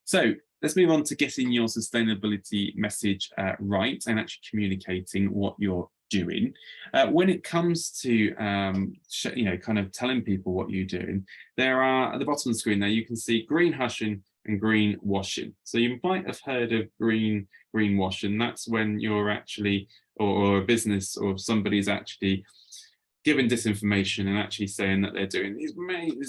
So let's move on to getting your sustainability message right and actually communicating what you're doing. When it comes to kind of telling people what you're doing, there are at the bottom of the screen there you can see greenhushing and greenwashing. So you might have heard of greenwashing. That's when you're actually, or a business or somebody's actually giving disinformation and actually saying that they're doing these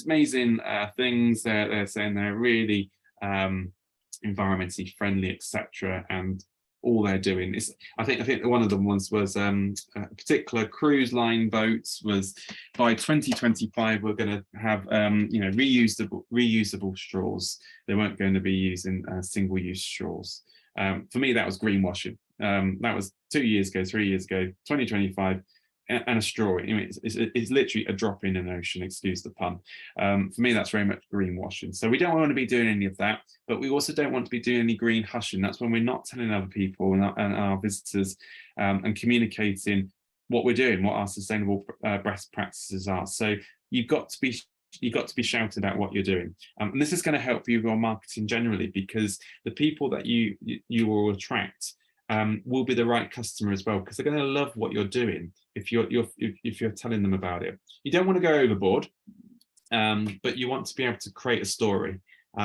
amazing things. They're saying they're really environmentally friendly, etc. And all they're doing is, I think one of the ones was a particular cruise line boats was by 2025 we're going to have reusable straws. They weren't going to be using single-use straws. For me, that was greenwashing. That was 2 years ago, 3 years ago, 2025. And a straw. It's literally a drop in an ocean, excuse the pun. For me, that's very much greenwashing. So we don't want to be doing any of that, but we also don't want to be doing any green hushing. That's when we're not telling other people and our visitors and communicating what we're doing, what our sustainable best practices are. So you've got to be shouting about what you're doing. And this is going to help you with your marketing generally, because the people that you will attract will be the right customer as well, because they're going to love what you're doing if you're telling them about it. You don't want to go overboard, but you want to be able to create a story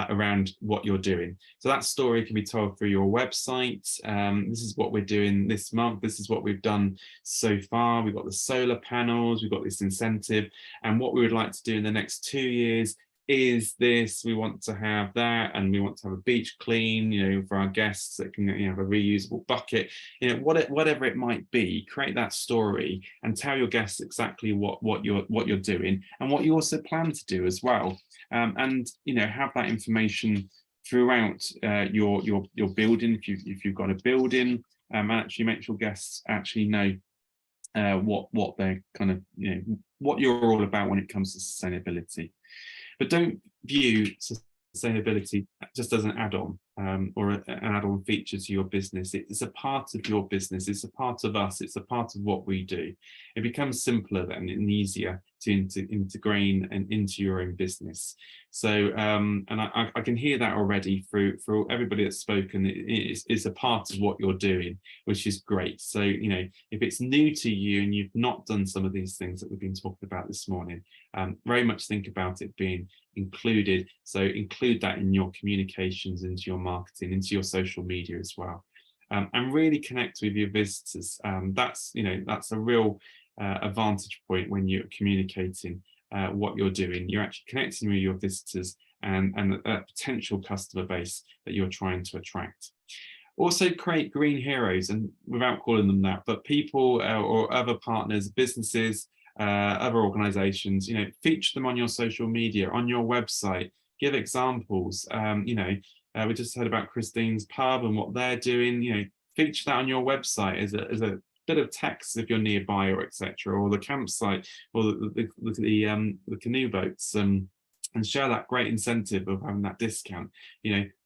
around what you're doing. So that story can be told through your website. This is what we're doing this month. This is what we've done so far. We've got the solar panels. We've got this incentive, and what we would like to do in the next 2 years is this. We want to have that, and we want to have a beach clean, for our guests that can have a reusable bucket, whatever it might be. Create that story and tell your guests exactly what you're doing and what you also plan to do as well, and have that information throughout your building if you've got a building, and actually make sure guests actually know what they're kind of what you're all about when it comes to sustainability. But don't view sustainability just as an add-on or an add-on feature to your business. It's a part of your business. It's a part of us. It's a part of what we do. It becomes simpler then and easier to integrate and into your own business. So, and I can hear that already through everybody that's spoken. It's a part of what you're doing, which is great. So, if it's new to you and you've not done some of these things that we've been talking about this morning, very much think about it being included. So include that in your communications, into your marketing, into your social media as well, and really connect with your visitors. That's a real advantage point when you're communicating what you're doing. You're actually connecting with your visitors and a potential customer base that you're trying to attract. Also create green heroes, and without calling them that, but people or other partners, businesses, other organizations, feature them on your social media, on your website, give examples. We just heard about Christine's Pub and what they're doing. Feature that on your website as a bit of text if you're nearby, or etc., or the campsite, or the canoe boats, and share that great incentive of having that discount.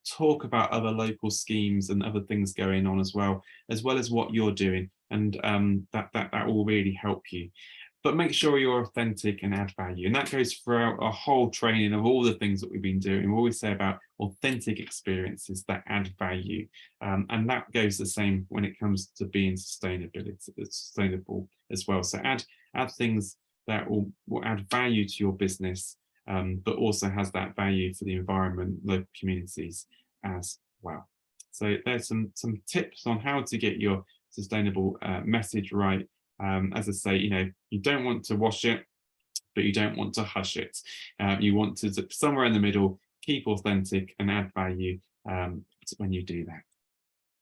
Talk about other local schemes and other things going on as well as what you're doing, and that will really help you. But make sure you're authentic and add value. And that goes throughout our whole training of all the things that we've been doing. We always say about authentic experiences that add value. And that goes the same when it comes to being sustainable as well. So add things that will add value to your business, but also has that value for the environment, local communities as well. So there's some tips on how to get your sustainable message right. As I say, you don't want to wash it, but you don't want to hush it. You want to, somewhere in the middle, keep authentic and add value when you do that.